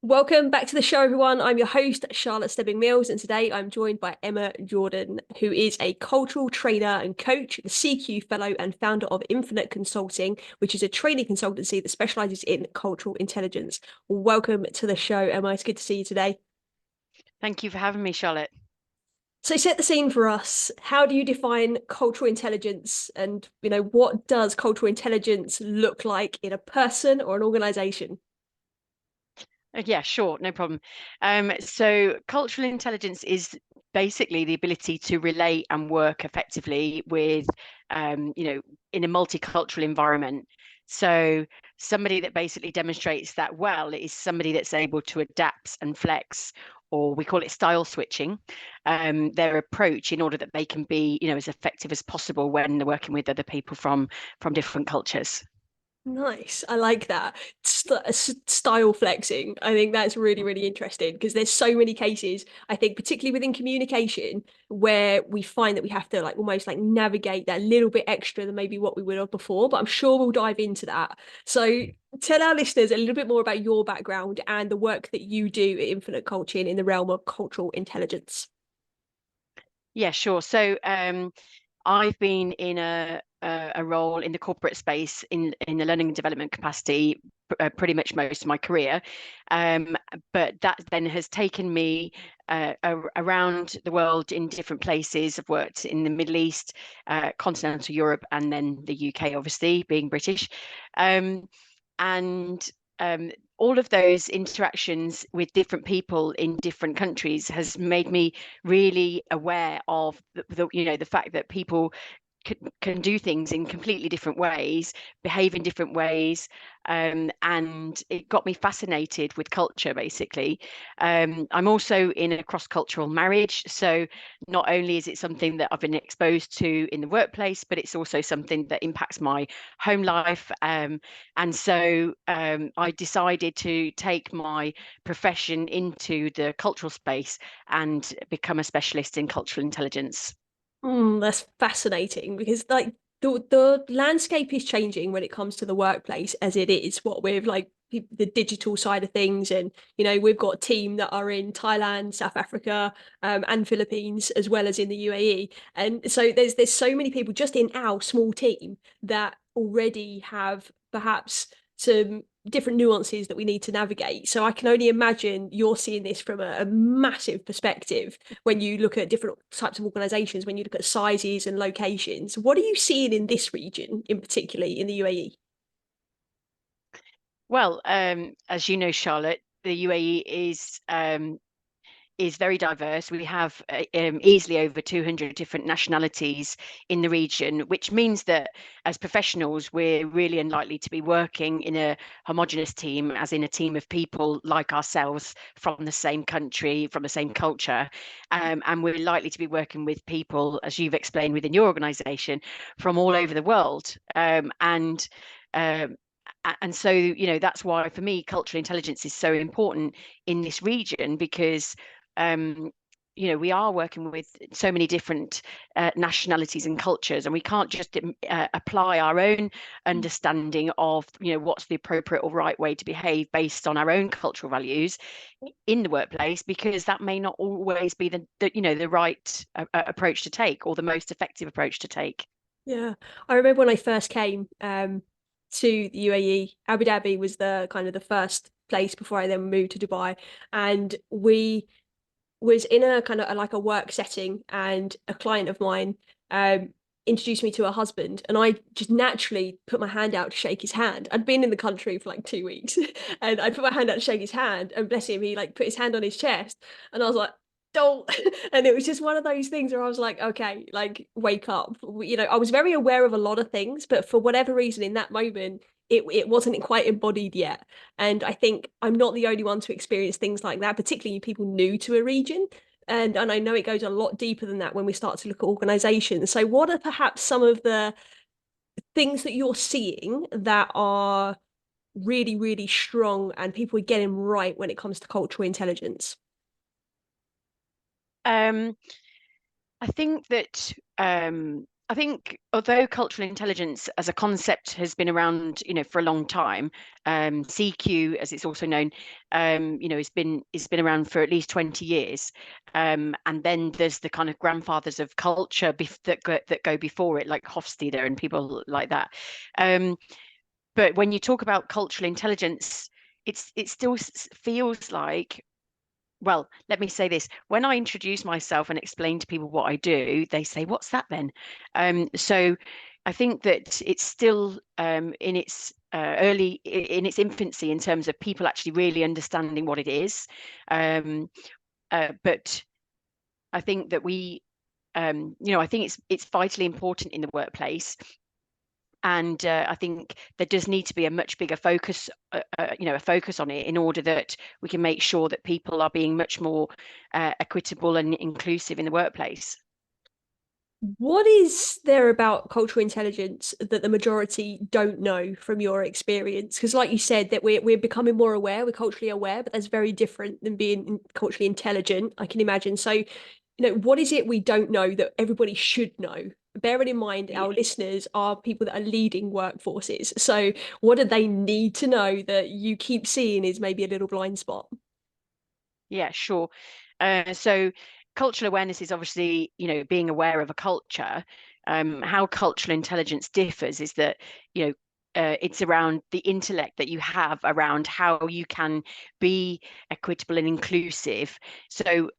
Welcome back to the show, everyone. I'm your host, Charlotte Stebbing-Mills, and today I'm joined by Emma Jordaan, who is a cultural trainer and coach, the CQ Fellow, and founder of Infinite Consulting, which is a training consultancy that specializes in cultural intelligence. Welcome to the show, Emma. It's good to see you today. Thank you for having me, Charlotte. So set the scene for us. How do you define cultural intelligence, and what does cultural intelligence look like in a person or an organization? Yeah, sure, no problem. So cultural intelligence is basically the ability to relate and work effectively with, in a multicultural environment. So somebody that basically demonstrates that well is somebody that's able to adapt and flex, or we call it style switching, their approach in order that they can be, as effective as possible when they're working with other people from different cultures. Nice. I like that. Style flexing. I think that's really, really interesting because there's so many cases, I think, particularly within communication, where we find that we have to like almost like navigate that little bit extra than maybe what we would have before. But I'm sure we'll dive into that. So tell our listeners a little bit more about your background and the work that you do at Infinite Coaching in the realm of cultural intelligence. Yeah, sure. So I've been in a role in the corporate space in the learning and development capacity pretty much most of my career, um, but that then has taken me around the world in different places. I've worked in the Middle East, continental Europe, and then the UK, obviously being British, um, and all of those interactions with different people in different countries has made me really aware of the fact that people can do things in completely different ways, behave in different ways, and it got me fascinated with culture. Basically, I'm also in a cross-cultural marriage, so not only is it something that I've been exposed to in the workplace, but it's also something that impacts my home life. And so I decided to take my profession into the cultural space and become a specialist in cultural intelligence. That's fascinating because like the landscape is changing when it comes to the workplace as it is what with like the digital side of things, and we've got a team that are in Thailand, South Africa, and Philippines, as well as in the UAE. And so there's so many people just in our small team that already have perhaps some different nuances that we need to navigate. So I can only imagine you're seeing this from a massive perspective when you look at different types of organizations, when you look at sizes and locations. What are you seeing in this region, in particularly in the UAE? Well, as you know, Charlotte, the UAE is very diverse. We have easily over 200 different nationalities in the region, which means that as professionals, we're really unlikely to be working in a homogenous team, as in a team of people like ourselves from the same country, from the same culture. And we're likely to be working with people, as you've explained within your organization, from all over the world. Um, and so, that's why for me, cultural intelligence is so important in this region because um, we are working with so many different nationalities and cultures, and we can't just apply our own understanding of, what's the appropriate or right way to behave based on our own cultural values in the workplace, because that may not always be the right approach to take or the most effective approach to take. Yeah, I remember when I first came to the UAE. Abu Dhabi was the kind of the first place before I then moved to Dubai, and we was in a kind of like a work setting, and a client of mine introduced me to her husband, and I just naturally put my hand out to shake his hand. I'd been in the country for like 2 weeks, and I put my hand out to shake his hand, and bless him, he like put his hand on his chest, and I was like, don't. And it was just one of those things where I was like, okay, like wake up. I was very aware of a lot of things, but for whatever reason in that moment it wasn't quite embodied yet. And I think I'm not the only one to experience things like that, particularly people new to a region. And I know it goes a lot deeper than that when we start to look at organizations. So what are perhaps some of the things that you're seeing that are really, really strong and people are getting right when it comes to cultural intelligence? Um, I think that I think although cultural intelligence as a concept has been around, for a long time, CQ, as it's also known, it's been around for at least 20 years. And then there's the kind of grandfathers of culture that go before it, like Hofstede and people like that. But when you talk about cultural intelligence, it still feels like, well, let me say this. When I introduce myself and explain to people what I do, they say, "What's that then?" So I think that it's still in its in its infancy in terms of people actually really understanding what it is. But I think that I think it's vitally important in the workplace. And I think there does need to be a much bigger focus, a focus on it in order that we can make sure that people are being much more equitable and inclusive in the workplace. What is there about cultural intelligence that the majority don't know from your experience? Because, like you said, that we're becoming more aware, we're culturally aware, but that's very different than being culturally intelligent, I can imagine. So, what is it we don't know that everybody should know? Bearing in mind Yeah, our listeners are people that are leading workforces. So, what do they need to know that you keep seeing is maybe a little blind spot? yeah, sure. So cultural awareness is obviously, being aware of a culture. How cultural intelligence differs is that, it's around the intellect that you have around how you can be equitable and inclusive. So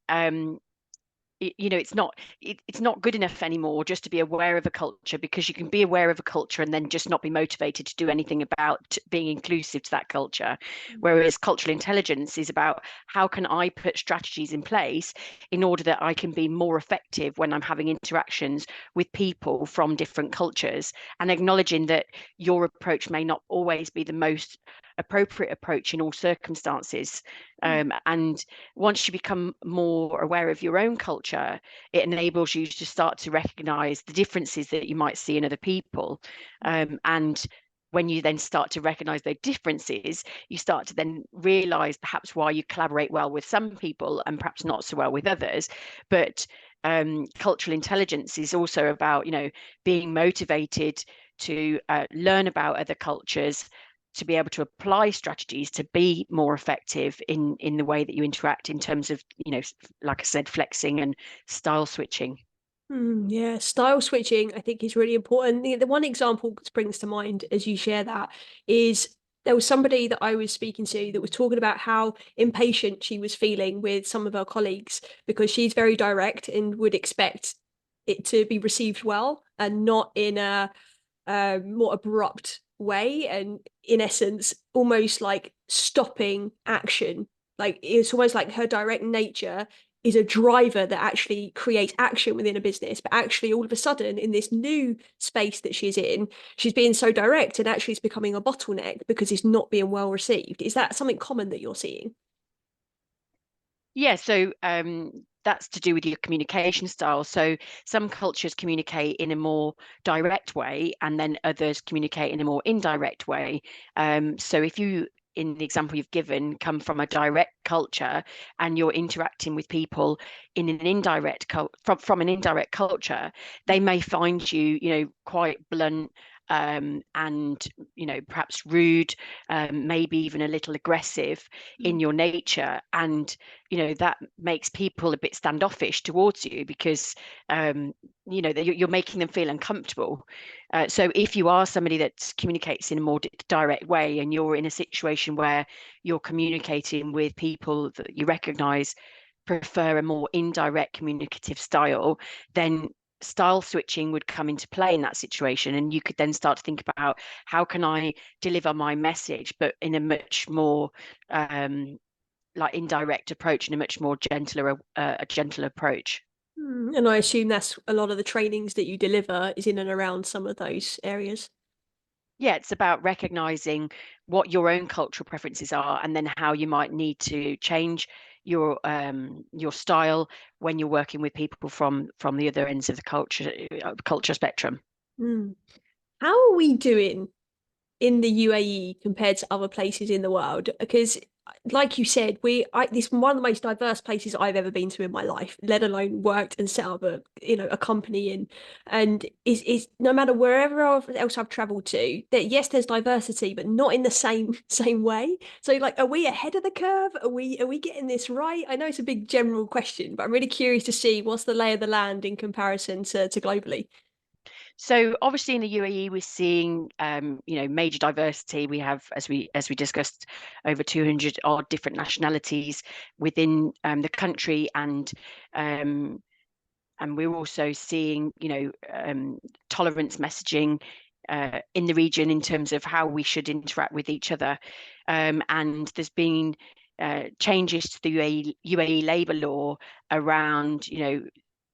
it's not good enough anymore just to be aware of a culture, because you can be aware of a culture and then just not be motivated to do anything about being inclusive to that culture. Whereas cultural intelligence is about how can I put strategies in place in order that I can be more effective when I'm having interactions with people from different cultures, and acknowledging that your approach may not always be the most appropriate approach in all circumstances. And once you become more aware of your own culture, it enables you to start to recognize the differences that you might see in other people. And when you then start to recognize those differences, you start to then realize perhaps why you collaborate well with some people and perhaps not so well with others. But cultural intelligence is also about, being motivated to learn about other cultures, to be able to apply strategies to be more effective in the way that you interact, in terms of, like I said, flexing and style switching. Yeah, style switching, I think, is really important. The one example that springs to mind as you share that is there was somebody that I was speaking to that was talking about how impatient she was feeling with some of her colleagues because she's very direct and would expect it to be received well and not in a more abrupt way. And in essence, almost like stopping action. Like it's almost like her direct nature is a driver that actually creates action within a business. But actually, all of a sudden, in this new space that she's in, she's being so direct and actually it's becoming a bottleneck because it's not being well received. Is that something common that you're seeing? Yeah, so that's to do with your communication style. So some cultures communicate in a more direct way, and then others communicate in a more indirect way. So if you, in the example you've given, come from a direct culture and you're interacting with people in an from an indirect culture, they may find you, quite blunt, and perhaps rude, maybe even a little aggressive in your nature. And that makes people a bit standoffish towards you, because you're making them feel uncomfortable. So if you are somebody that communicates in a more direct way, and you're in a situation where you're communicating with people that you recognize prefer a more indirect communicative style, then style switching would come into play in that situation. And you could then start to think about, how can I deliver my message but in a much more like indirect approach, and a much more gentler a gentler approach. And I assume that's a lot of the trainings that you deliver is in and around some of those areas. Yeah, it's about recognizing what your own cultural preferences are, and then how you might need to change your style when you're working with people from the other ends of the culture spectrum. Mm. How are we doing in the UAE compared to other places in the world? Because like you said, this is one of the most diverse places I've ever been to in my life, let alone worked and set up a company in. And is no matter wherever else I've traveled to, that yes, there's diversity, but not in the same way. So like, are we ahead of the curve? Are we getting this right? I know it's a big general question, but I'm really curious to see what's the lay of the land in comparison to globally. So obviously in the UAE, we're seeing major diversity. We have, as we discussed, over 200 odd different nationalities within the country, and we're also seeing tolerance messaging in the region in terms of how we should interact with each other. And there's been changes to the UAE labour law around,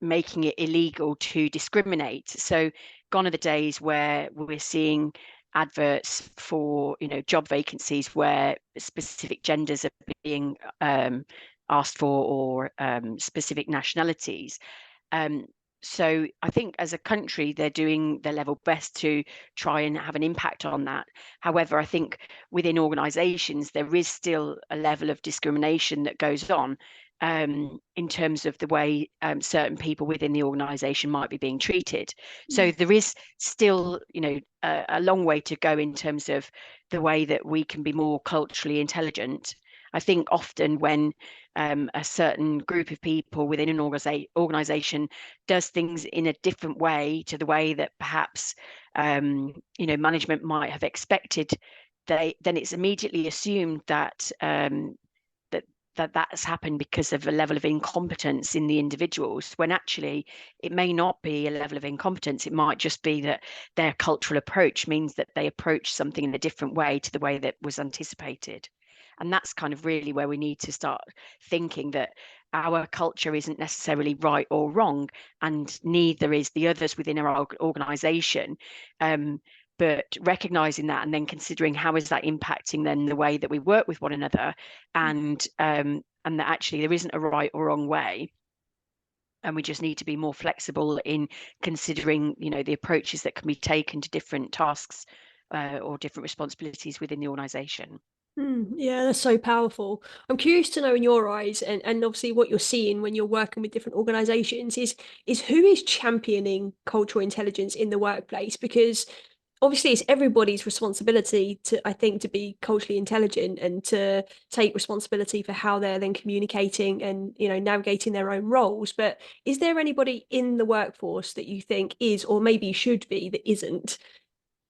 making it illegal to discriminate. So gone are the days where we're seeing adverts for, job vacancies where specific genders are being asked for, or specific nationalities. Um, so I think as a country, they're doing their level best to try and have an impact on that. However, I think within organisations, there is still a level of discrimination that goes on in terms of the way certain people within the organisation might be being treated. So there is still, a long way to go in terms of the way that we can be more culturally intelligent. I think often when a certain group of people within an organization does things in a different way to the way that perhaps management might have expected, then it's immediately assumed that that's happened because of a level of incompetence in the individuals, when actually it may not be a level of incompetence. It might just be that their cultural approach means that they approach something in a different way to the way that was anticipated. And that's kind of really where we need to start thinking that our culture isn't necessarily right or wrong, and neither is the others within our organization. But recognizing that and then considering how is that impacting then the way that we work with one another, and that actually there isn't a right or wrong way, and we just need to be more flexible in considering the approaches that can be taken to different tasks or different responsibilities within the organization. Yeah, that's so powerful. I'm curious to know in your eyes, and obviously what you're seeing when you're working with different organizations is who is championing cultural intelligence in the workplace? Because obviously it's everybody's responsibility to, I think, to be culturally intelligent and to take responsibility for how they're then communicating and, navigating their own roles. But is there anybody in the workforce that you think is, or maybe should be, that isn't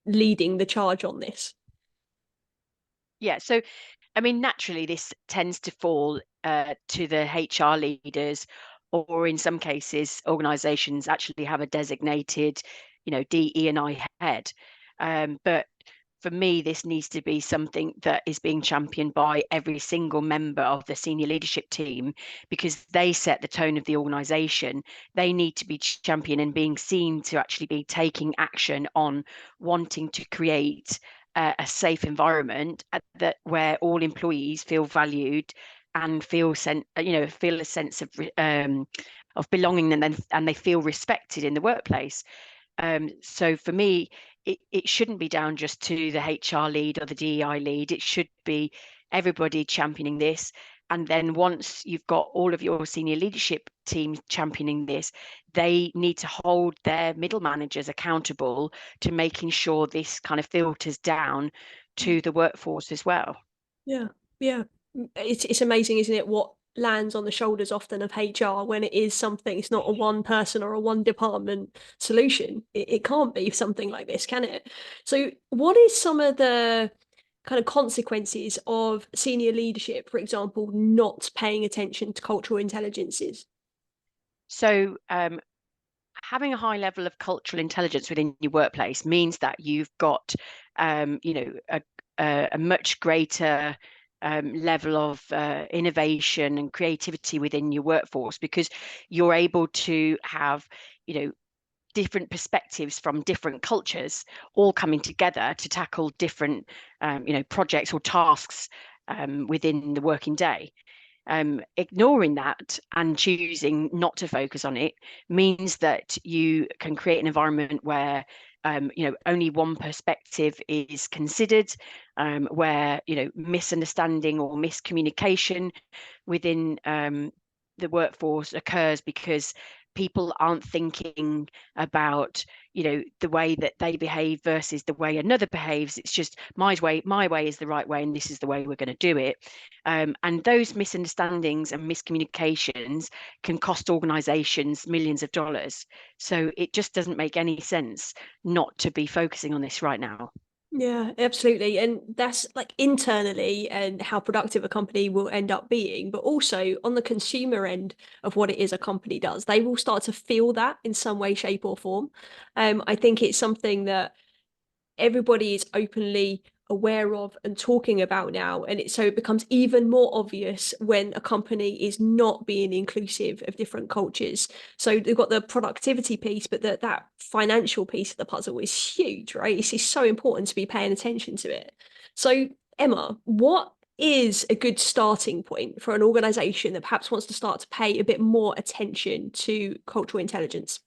leading the charge on this? Yeah, so I mean, naturally, this tends to fall to the HR leaders, or in some cases, organisations actually have a designated, DE and I head. But for me, this needs to be something that is being championed by every single member of the senior leadership team, because they set the tone of the organisation. They need to be championed and being seen to actually be taking action on wanting to create a safe environment that where all employees feel valued and feel feel a sense of belonging, and they feel respected in the workplace. So for me, it shouldn't be down just to the HR lead or the DEI lead. It should be everybody championing this. And then once you've got all of your senior leadership teams championing this, they need to hold their middle managers accountable to making sure this kind of filters down to the workforce as well. Yeah, yeah. It's amazing, isn't it, what lands on the shoulders often of HR when it is something, it's not a one person or a one department solution. It can't be something like this, can it? So what is some of the kind of consequences of senior leadership, for example, not paying attention to cultural intelligences? So having a high level of cultural intelligence within your workplace means that you've got a much greater level of innovation and creativity within your workforce, because you're able to have different perspectives from different cultures all coming together to tackle different projects or tasks within the working day. Ignoring that and choosing not to focus on it means that you can create an environment where only one perspective is considered, where misunderstanding or miscommunication within the workforce occurs because people aren't thinking about the way that they behave versus the way another behaves. It's just my way is the right way, and this is the way we're going to do it. And those misunderstandings and miscommunications can cost organizations millions of dollars. So it just doesn't make any sense not to be focusing on this right now. Yeah, absolutely. And that's like internally and how productive a company will end up being, but also on the consumer end of what it is a company does. They will start to feel that in some way, shape, or form. I think it's something that everybody is openly aware of and talking about now, and it becomes even more obvious when a company is not being inclusive of different cultures. So they've got the productivity piece, but that financial piece of the puzzle is huge, right? It's so important to be paying attention to it. So Emma, what is a good starting point for an organization that perhaps wants to start to pay a bit more attention to cultural intelligence?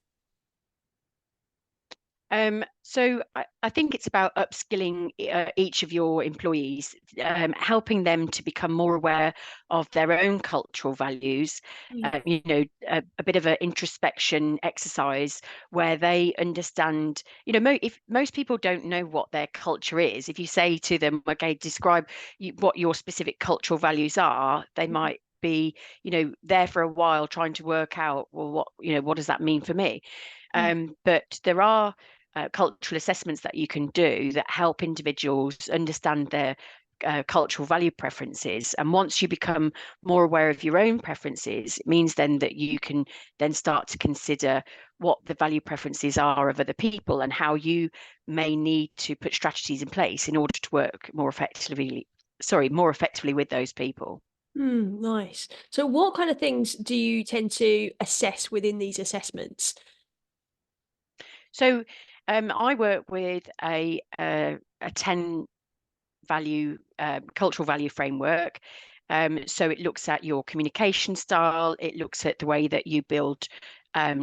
So I think it's about upskilling each of your employees, helping them to become more aware of their own cultural values. Mm. A bit of an introspection exercise where they understand. If most people don't know what their culture is, if you say to them, "Okay, describe what your specific cultural values are," they might be, there for a while trying to work out, well, what does that mean for me? But there are cultural assessments that you can do that help individuals understand their cultural value preferences. And once you become more aware of your own preferences, it means then that you can then start to consider what the value preferences are of other people and how you may need to put strategies in place in order to work more effectively with those people. Nice. So what kind of things do you tend to assess within these assessments? So I work with a 10 value cultural value framework. So it looks at your communication style, it looks at the way that you build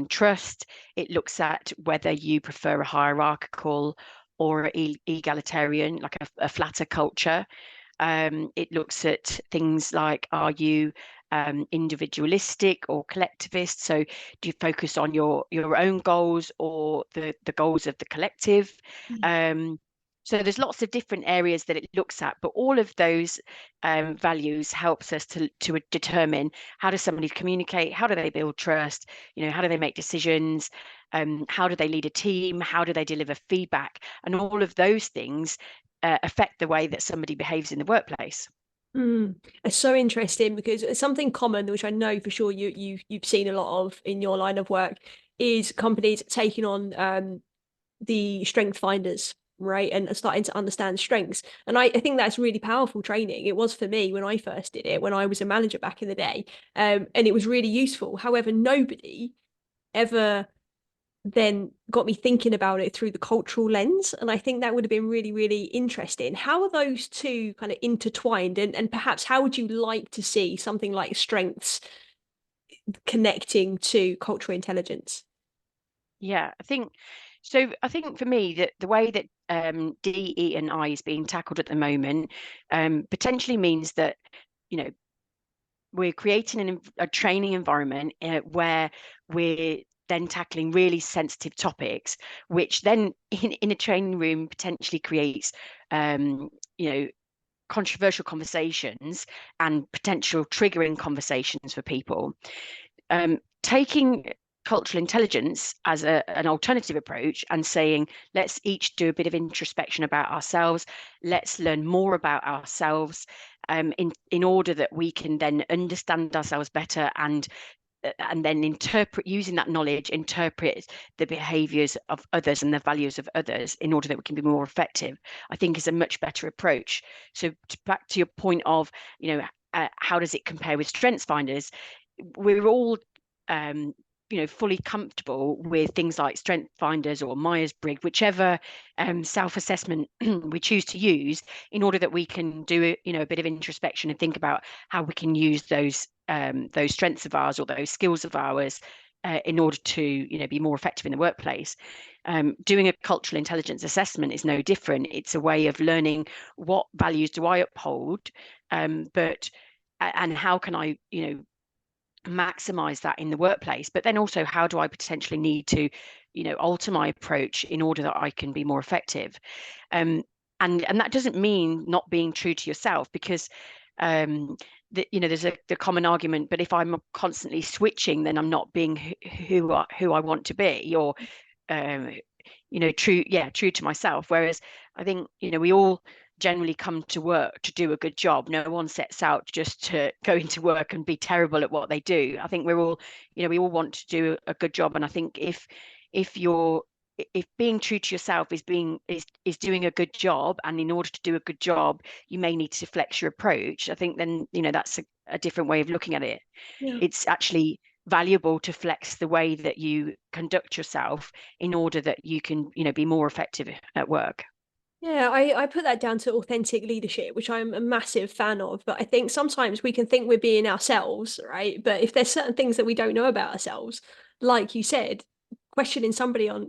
trust, it looks at whether you prefer a hierarchical or egalitarian, like a flatter culture. It looks at things like, are you individualistic or collectivist? So do you focus on your own goals or the goals of the collective? Mm. Um, so there's lots of different areas that it looks at, but all of those values helps us to determine how does somebody communicate, how do they build trust, how do they make decisions, how do they lead a team, how do they deliver feedback, and all of those things affect the way that somebody behaves in the workplace. It's so interesting because it's something common, which I know for sure you've seen a lot of in your line of work, is companies taking on the strength finders, right? And starting to understand strengths. And I think that's really powerful training. It was for me when I first did it, when I was a manager back in the day. And it was really useful. However, nobody ever then got me thinking about it through the cultural lens. And I think that would have been really, really interesting. How are those two kind of intertwined? And perhaps how would you like to see something like strengths connecting to cultural intelligence? Yeah, I think so. I think for me that the way that D, E, and I is being tackled at the moment potentially means that you know we're creating a training environment where we're then tackling really sensitive topics, which then in a training room potentially creates you know controversial conversations and potential triggering conversations for people. Taking cultural intelligence as an alternative approach and saying, let's each do a bit of introspection about ourselves, let's learn more about ourselves in order that we can then understand ourselves better and then using that knowledge, interpret the behaviors of others and the values of others in order that we can be more effective, I think is a much better approach. So back to your point of, how does it compare with strengths finders? We're all fully comfortable with things like strength finders or Myers-Briggs, whichever self-assessment we choose to use, in order that we can do a bit of introspection and think about how we can use those strengths of ours or those skills of ours in order to be more effective in the workplace. Doing a cultural intelligence assessment is no different. It's a way of learning what values do I uphold, but and how can I, maximize that in the workplace, but then also how do I potentially need to, alter my approach in order that I can be more effective. And that doesn't mean not being true to yourself, because there's the common argument, but if I'm constantly switching, then I'm not being who I want to be, or um, true to myself. Whereas I think, we all generally come to work to do a good job. No one sets out just to go into work and be terrible at what they do. I think we're all, we all want to do a good job. And I think if being true to yourself is doing a good job, and in order to do a good job, you may need to flex your approach, I think then, that's a different way of looking at it. Yeah. It's actually valuable to flex the way that you conduct yourself in order that you can, be more effective at work. Yeah, I put that down to authentic leadership, which I'm a massive fan of. But I think sometimes we can think we're being ourselves, right? But if there's certain things that we don't know about ourselves, like you said, questioning somebody on,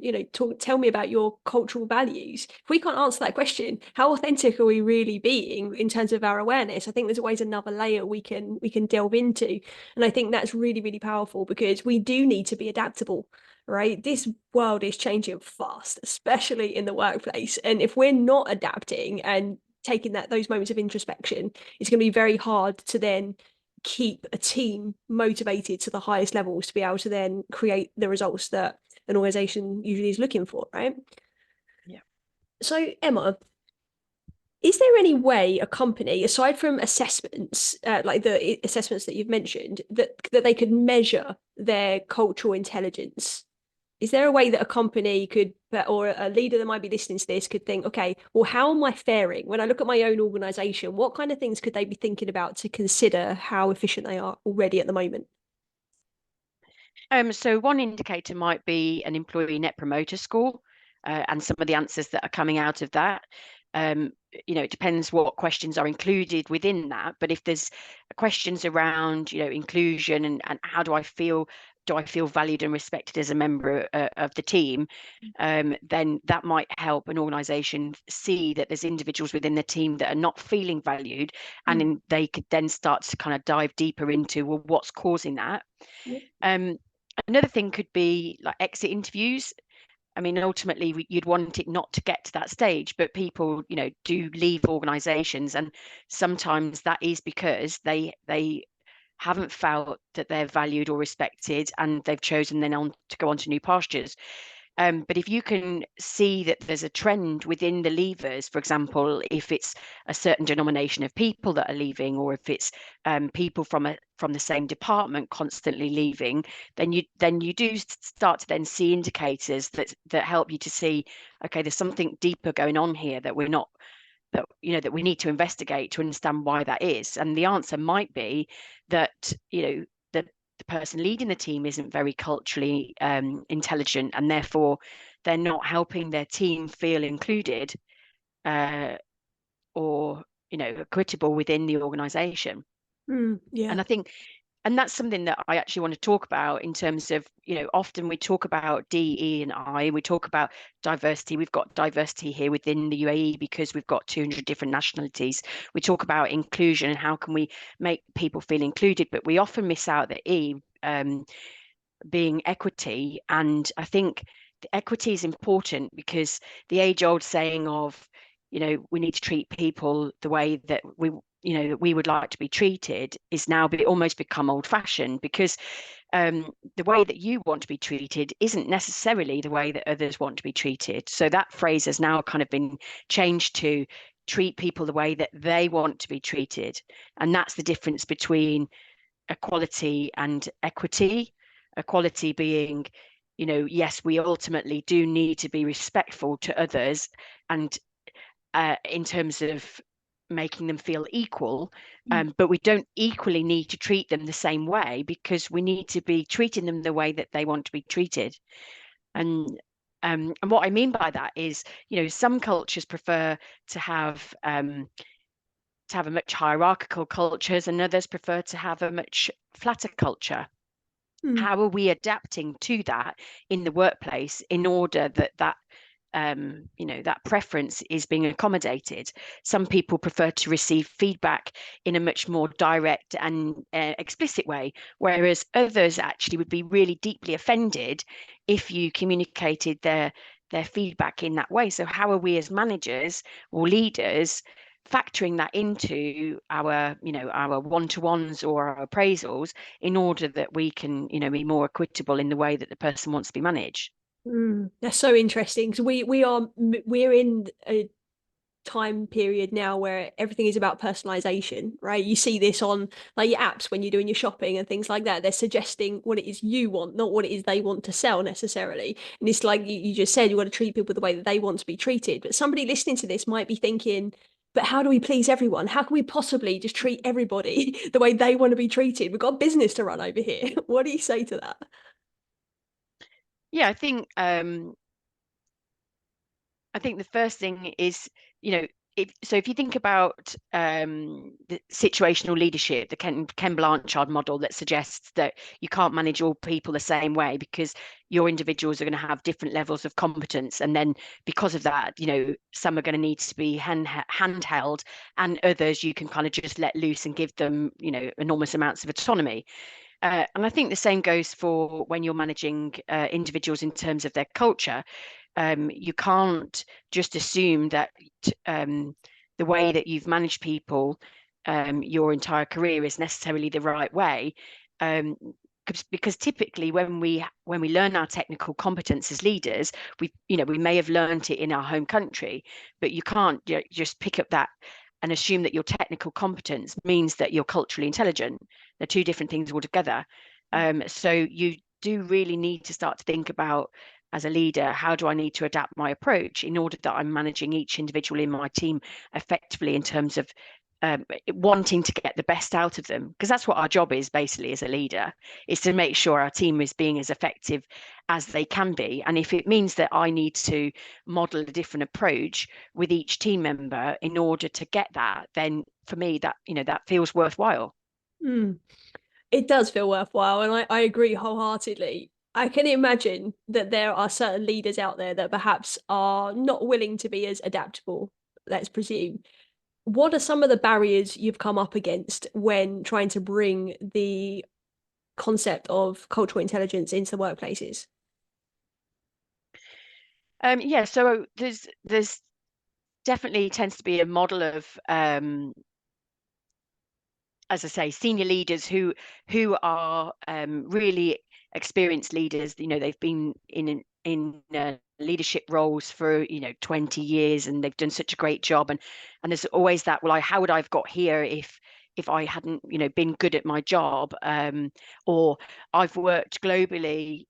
tell me about your cultural values. If we can't answer that question, how authentic are we really being in terms of our awareness? I think there's always another layer we can delve into. And I think that's really, really powerful, because we do need to be adaptable, right? This world is changing fast, especially in the workplace. And if we're not adapting and taking those moments of introspection, it's going to be very hard to then keep a team motivated to the highest levels to be able to then create the results that an organization usually is looking for, right? Yeah. So, Emma, is there any way a company, aside from assessments, like the assessments that you've mentioned, that they could measure their cultural intelligence? Is there a way that a company could, or a leader that might be listening to this could think, okay, well, how am I faring when I look at my own organization? What kind of things could they be thinking about to consider how efficient they are already at the moment? So one indicator might be an employee net promoter score, and some of the answers that are coming out of that. It depends what questions are included within that. But if there's questions around, inclusion and how do I feel valued and respected as a member of the team, then that might help an organization see that there's individuals within the team that are not feeling valued, and Mm. they could then start to kind of dive deeper into, well, what's causing that. Yeah. Um, Another thing could be like exit interviews. I mean, ultimately, you'd want it not to get to that stage, but people, do leave organizations, and sometimes that is because they haven't felt that they're valued or respected, and they've chosen then on to go on to new pastures. But if you can see that there's a trend within the leavers, for example, if it's a certain denomination of people that are leaving, or if it's people from the same department constantly leaving, then you do start to then see indicators that help you to see, okay, there's something deeper going on here that we're not that we need to investigate to understand why that is. And the answer might be that the person leading the team isn't very culturally intelligent, and therefore they're not helping their team feel included, or equitable within the organization. Yeah. And I think, and that's something that I actually want to talk about in terms of, often we talk about DE and I, we talk about diversity. We've got diversity here within the UAE because we've got 200 different nationalities. We talk about inclusion and how can we make people feel included, but we often miss out the E, being equity. And I think the equity is important because the age-old saying of, we need to treat people the way that that we would like to be treated is now almost become old-fashioned, because the way that you want to be treated isn't necessarily the way that others want to be treated. So that phrase has now kind of been changed to treat people the way that they want to be treated. And that's the difference between equality and equity. Equality being, yes, we ultimately do need to be respectful to others, and in terms of making them feel equal, but we don't equally need to treat them the same way, because we need to be treating them the way that they want to be treated. And what I mean by that is, some cultures prefer to have a much hierarchical cultures, and others prefer to have a much flatter culture. Mm. How are we adapting to that in the workplace in order that that preference is being accommodated? Some people prefer to receive feedback in a much more direct and explicit way, whereas others actually would be really deeply offended if you communicated their feedback in that way. So how are we as managers or leaders factoring that into our one-to-ones or our appraisals in order that we can be more equitable in the way that the person wants to be managed? That's so interesting. So we're in a time period now where everything is about personalization, right? You see this on like your apps when you're doing your shopping and things like that. They're suggesting what it is you want, not what it is they want to sell necessarily. And it's like you just said, you want to treat people the way that they want to be treated. But somebody listening to this might be thinking, but how do we please everyone? How can we possibly just treat everybody the way they want to be treated? We've got a business to run over here. What do you say to that? Yeah, I think the first thing is, if you think about the situational leadership, the Ken Blanchard model that suggests that you can't manage all people the same way because your individuals are going to have different levels of competence, and then because of that, some are going to need to be handheld, and others you can kind of just let loose and give them, enormous amounts of autonomy. And I think the same goes for when you're managing individuals in terms of their culture. You can't just assume that the way that you've managed people your entire career is necessarily the right way. Um, because typically when we learn our technical competence as leaders, we may have learned it in our home country, but you can't just pick up that and assume that your technical competence means that you're culturally intelligent. They're two different things altogether. So you do really need to start to think about, as a leader, how do I need to adapt my approach in order that I'm managing each individual in my team effectively in terms of wanting to get the best out of them, because that's what our job is basically as a leader, is to make sure our team is being as effective as they can be. And if it means that I need to model a different approach with each team member in order to get that, then for me that feels worthwhile. Mm. It does feel worthwhile, and I agree wholeheartedly. I can imagine that there are certain leaders out there that perhaps are not willing to be as adaptable, let's presume. What are some of the barriers you've come up against when trying to bring the concept of cultural intelligence into the workplaces? Yeah, so there's definitely tends to be a model of as I say, senior leaders who are really experienced leaders. They've been in leadership roles for 20 years, and they've done such a great job. And there's always that, well, how would I have got here if I hadn't been good at my job, or I've worked globally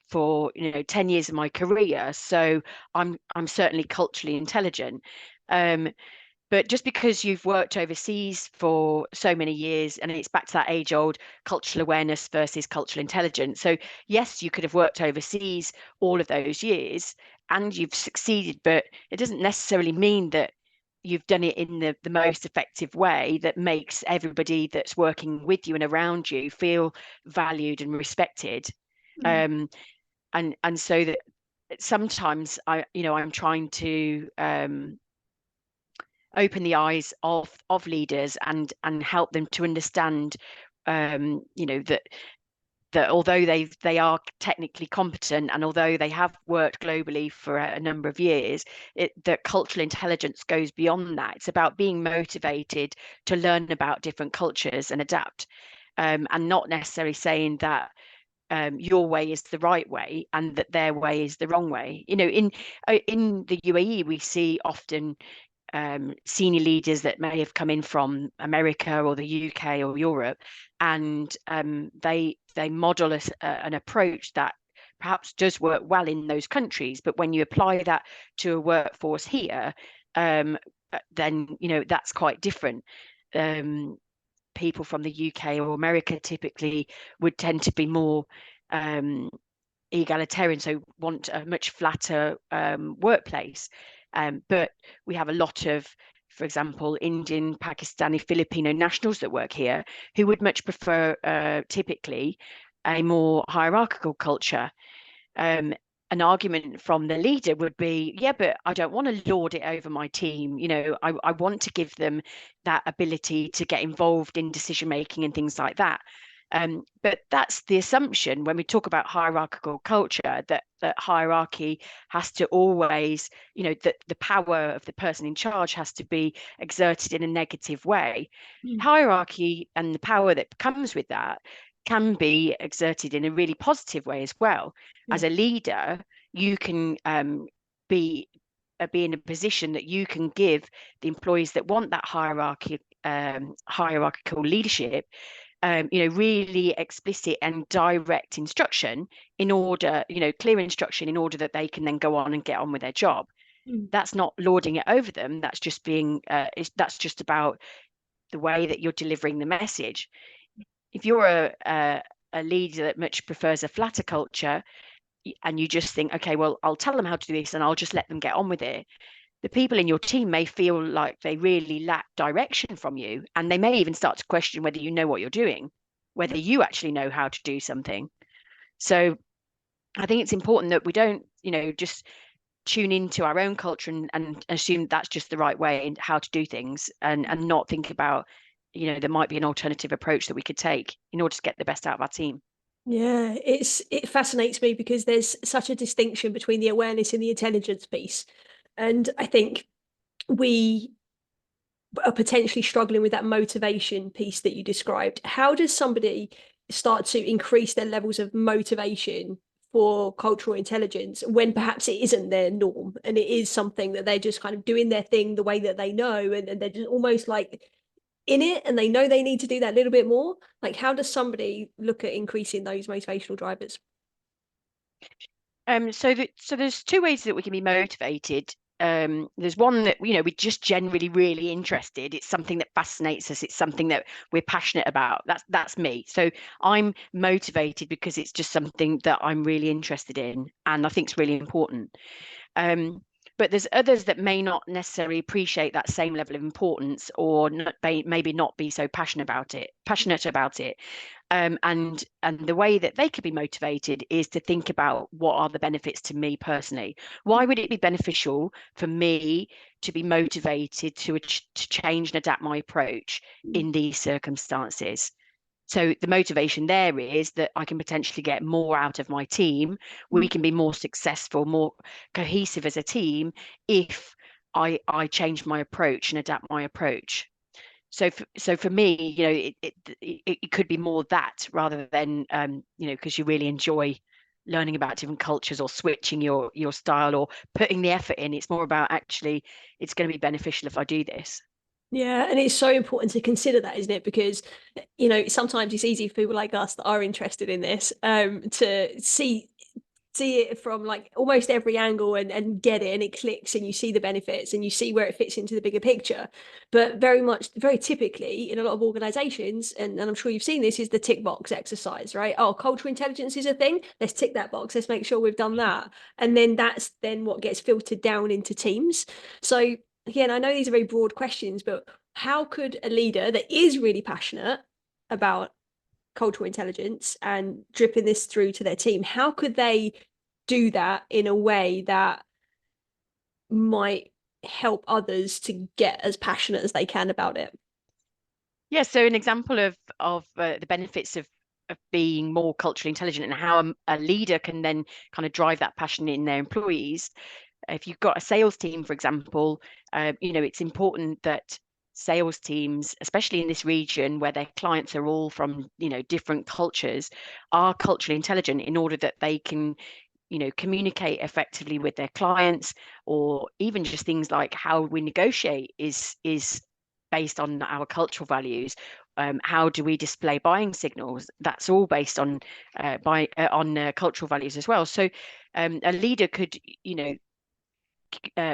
for 10 years of my career, so I'm certainly culturally intelligent. But just because you've worked overseas for so many years, and it's back to that age-old cultural awareness versus cultural intelligence. So yes, you could have worked overseas all of those years and you've succeeded, but it doesn't necessarily mean that you've done it in the most effective way that makes everybody that's working with you and around you feel valued and respected. Mm. Um, and so that sometimes I'm trying to open the eyes of leaders and help them to understand that although they are technically competent, and although they have worked globally for a number of years, that cultural intelligence goes beyond that. It's about being motivated to learn about different cultures and adapt, and not necessarily saying that your way is the right way and that their way is the wrong way. In the UAE, we see often senior leaders that may have come in from America or the UK or Europe, and they model an approach that perhaps does work well in those countries, but when you apply that to a workforce here, then that's quite different. People from the UK or America typically would tend to be more egalitarian, so want a much flatter workplace. But we have a lot of, for example, Indian, Pakistani, Filipino nationals that work here who would much prefer typically a more hierarchical culture. An argument from the leader would be, yeah, but I don't want to lord it over my team. I want to give them that ability to get involved in decision making and things like that. But that's the assumption when we talk about hierarchical culture, that hierarchy has to always, that the power of the person in charge has to be exerted in a negative way. Hierarchy and the power that comes with that can be exerted in a really positive way as well. As a leader, you can be in a position that you can give the employees that want that hierarchical leadership, really explicit and direct instruction in order, clear instruction in order that they can then go on and get on with their job. That's not lording it over them. That's just that's just about the way that you're delivering the message. If you're a leader that much prefers a flatter culture, and you just think, okay, well, I'll tell them how to do this and I'll just let them get on with it, the people in your team may feel like they really lack direction from you, and they may even start to question whether you know what you're doing, whether you actually know how to do something. So I think it's important that we don't, just tune into our own culture and assume that's just the right way and how to do things, and not think about, there might be an alternative approach that we could take in order to get the best out of our team. Yeah, it fascinates me because there's such a distinction between the awareness and the intelligence piece. And I think we are potentially struggling with that motivation piece that you described. How does somebody start to increase their levels of motivation for cultural intelligence when perhaps it isn't their norm and it is something that they're just kind of doing their thing the way that they know, and they're just almost like in it and they know they need to do that little bit more? Like, how does somebody look at increasing those motivational drivers? So there's two ways that we can be motivated. There's one that, we're just generally really interested. It's something that fascinates us. It's something that we're passionate about. That's me. So I'm motivated because it's just something that I'm really interested in and I think it's really important. But there's others that may not necessarily appreciate that same level of importance, or maybe not be so passionate about it. And the way that they could be motivated is to think about, what are the benefits to me personally? Why would it be beneficial for me to be motivated to change and adapt my approach in these circumstances? So the motivation there is that I can potentially get more out of my team. We can be more successful, more cohesive as a team if I change my approach and adapt my approach. So for me, it could be more that, rather than because you really enjoy learning about different cultures or switching your style or putting the effort in. It's more about, actually, it's going to be beneficial if I do this. Yeah, and it's so important to consider that, isn't it? Because, sometimes it's easy for people like us that are interested in this, to see it from like almost every angle and get it, and it clicks and you see the benefits and you see where it fits into the bigger picture. But very typically in a lot of organizations, and I'm sure you've seen this, is the tick box exercise, right? Oh, cultural intelligence is a thing. Let's tick that box. Let's make sure we've done that. And then that's then what gets filtered down into teams. So again, I know these are very broad questions, but how could a leader that is really passionate about cultural intelligence and dripping this through to their team, how could they do that in a way that might help others to get as passionate as they can about it? Yeah, so an example of the benefits of being more culturally intelligent, and how a leader can then kind of drive that passion in their employees. If you've got a sales team, for example, it's important that sales teams, especially in this region where their clients are all from, different cultures, are culturally intelligent in order that they can, communicate effectively with their clients, or even just things like how we negotiate is based on our cultural values. How do we display buying signals? That's all based on cultural values as well. So a leader could,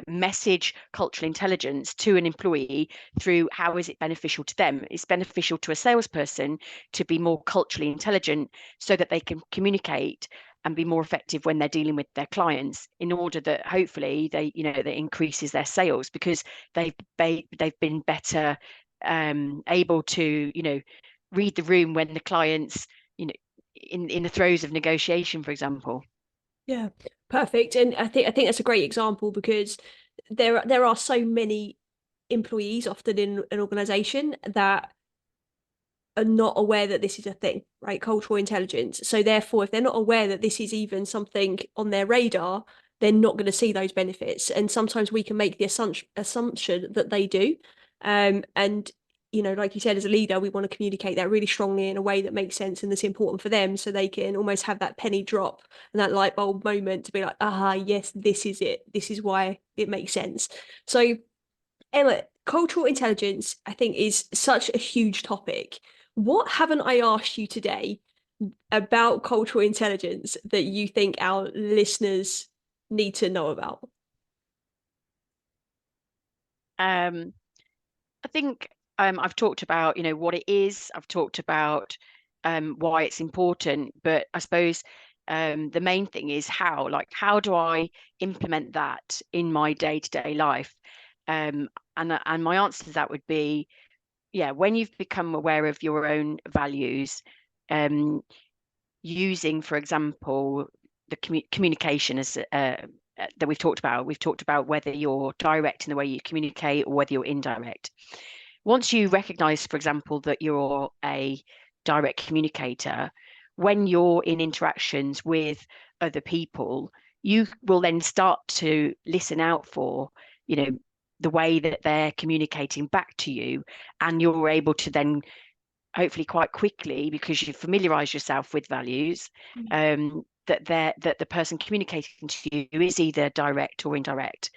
message cultural intelligence to an employee through, how is it beneficial to them? It's beneficial to a salesperson to be more culturally intelligent so that they can communicate and be more effective when they're dealing with their clients, in order that hopefully that increases their sales, because they've been better able to read the room when the clients in the throes of negotiation, for example. Yeah, perfect. And I think that's a great example, because there are so many employees often in an organization that are not aware that this is a thing, right? Cultural intelligence. So therefore, if they're not aware that this is even something on their radar, they're not going to see those benefits. And sometimes we can make the assumption that they do. And like you said, as a leader, we want to communicate that really strongly in a way that makes sense and that's important for them, so they can almost have that penny drop and that light bulb moment to be like, yes, this is it. This is why it makes sense. So Emma, cultural intelligence, I think, is such a huge topic. What haven't I asked you today about cultural intelligence that you think our listeners need to know about? I think I've talked about, what it is. I've talked about why it's important, but I suppose the main thing is how. Like, how do I implement that in my day-to-day life? And my answer to that would be, yeah, when you've become aware of your own values, using, for example, the communication as that we've talked about. We've talked about whether you're direct in the way you communicate or whether you're indirect. Once you recognize, for example, that you're a direct communicator, when you're in interactions with other people, you will then start to listen out for, the way that they're communicating back to you, and you're able to then hopefully quite quickly, because you familiarize yourself with values, that the person communicating to you is either direct or indirect.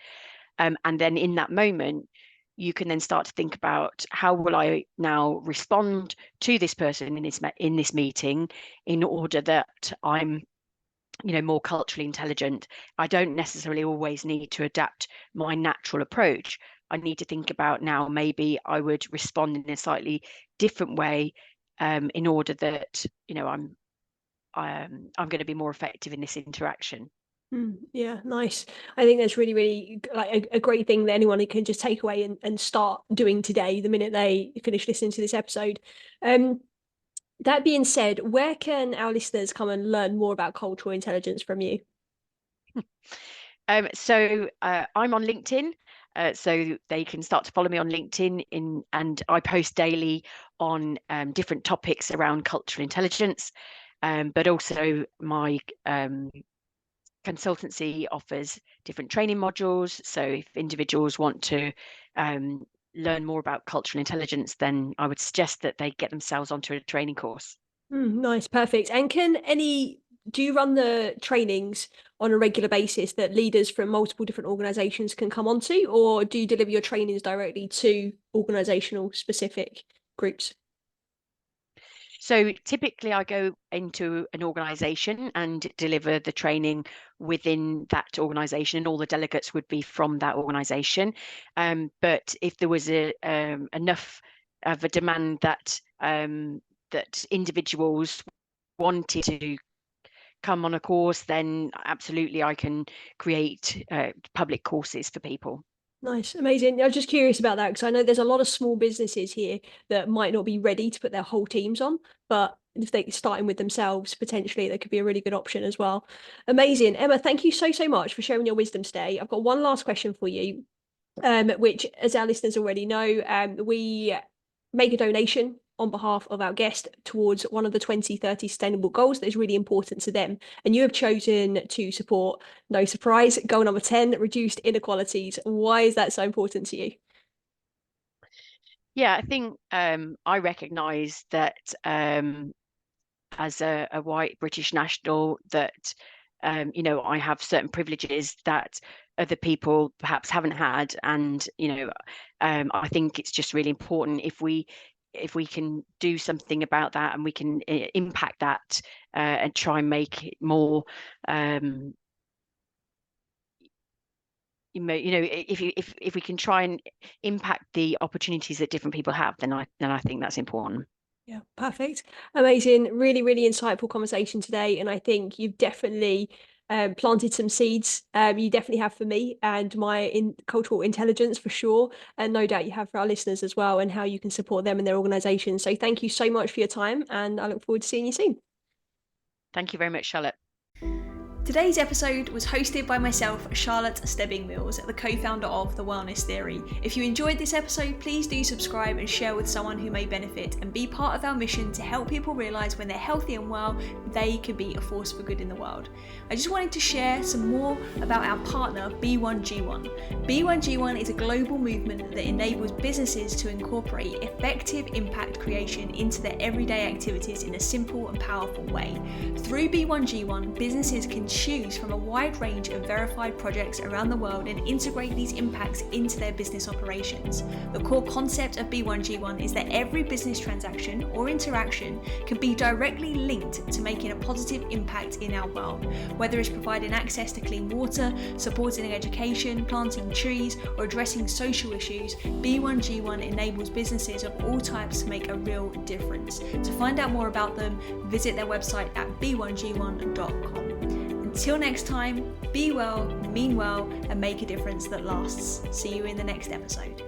And then in that moment, you can then start to think about, how will I now respond to this person in this meeting, in order that I'm more culturally intelligent. I don't necessarily always need to adapt my natural approach. I need to think about, now maybe I would respond in a slightly different way, in order that I'm going to be more effective in this interaction. Yeah, nice. I think that's really, really like a great thing that anyone can just take away and start doing today, the minute they finish listening to this episode. That being said, where can our listeners come and learn more about cultural intelligence from you? So I'm on LinkedIn, so they can start to follow me on LinkedIn, and I post daily on different topics around cultural intelligence, but also my consultancy offers different training modules. So if individuals want to learn more about cultural intelligence, then I would suggest that they get themselves onto a training course. Nice, perfect. And do you run the trainings on a regular basis that leaders from multiple different organizations can come onto, or do you deliver your trainings directly to organizational specific groups? So typically I go into an organization and deliver the training within that organization, and all the delegates would be from that organization. But if there was enough of a demand that that individuals wanted to come on a course, then absolutely I can create public courses for people. Nice, amazing. I was just curious about that, because I know there's a lot of small businesses here that might not be ready to put their whole teams on, but if they're starting with themselves, potentially that could be a really good option as well. Amazing. Emma, thank you so, so much for sharing your wisdom today. I've got one last question for you, which, as our listeners already know, we make a donation on behalf of our guest towards one of the 2030 sustainable goals that is really important to them. And you have chosen to support, no surprise, goal number 10, reduced inequalities. Why is that so important to you? Yeah, I think I recognise that as a white British national, that I have certain privileges that other people perhaps haven't had, and I think it's just really important, if we can do something about that, and we can impact that, and try and make it more if we can try and impact the opportunities that different people have, then I think that's important. Yeah, perfect. Amazing. Really, really insightful conversation today. And I think you've definitely planted some seeds. You definitely have for me and my cultural intelligence, for sure. And no doubt you have for our listeners as well, and how you can support them and their organizations. So thank you so much for your time. And I look forward to seeing you soon. Thank you very much, Charlotte. Today's episode was hosted by myself, Charlotte Stebbing-Mills, the co-founder of The Wellness Theory. If you enjoyed this episode, please do subscribe and share with someone who may benefit, and be part of our mission to help people realise when they're healthy and well, they can be a force for good in the world. I just wanted to share some more about our partner, B1G1. B1G1 is a global movement that enables businesses to incorporate effective impact creation into their everyday activities in a simple and powerful way. Through B1G1, businesses can choose from a wide range of verified projects around the world and integrate these impacts into their business operations. The core concept of B1G1 is that every business transaction or interaction can be directly linked to making a positive impact in our world, whether it's providing access to clean water, supporting education, planting trees, or addressing social issues. B1G1 enables businesses of all types to make a real difference. To find out more about them, visit their website at b1g1.com. Until next time, be well, mean well, and make a difference that lasts. See you in the next episode.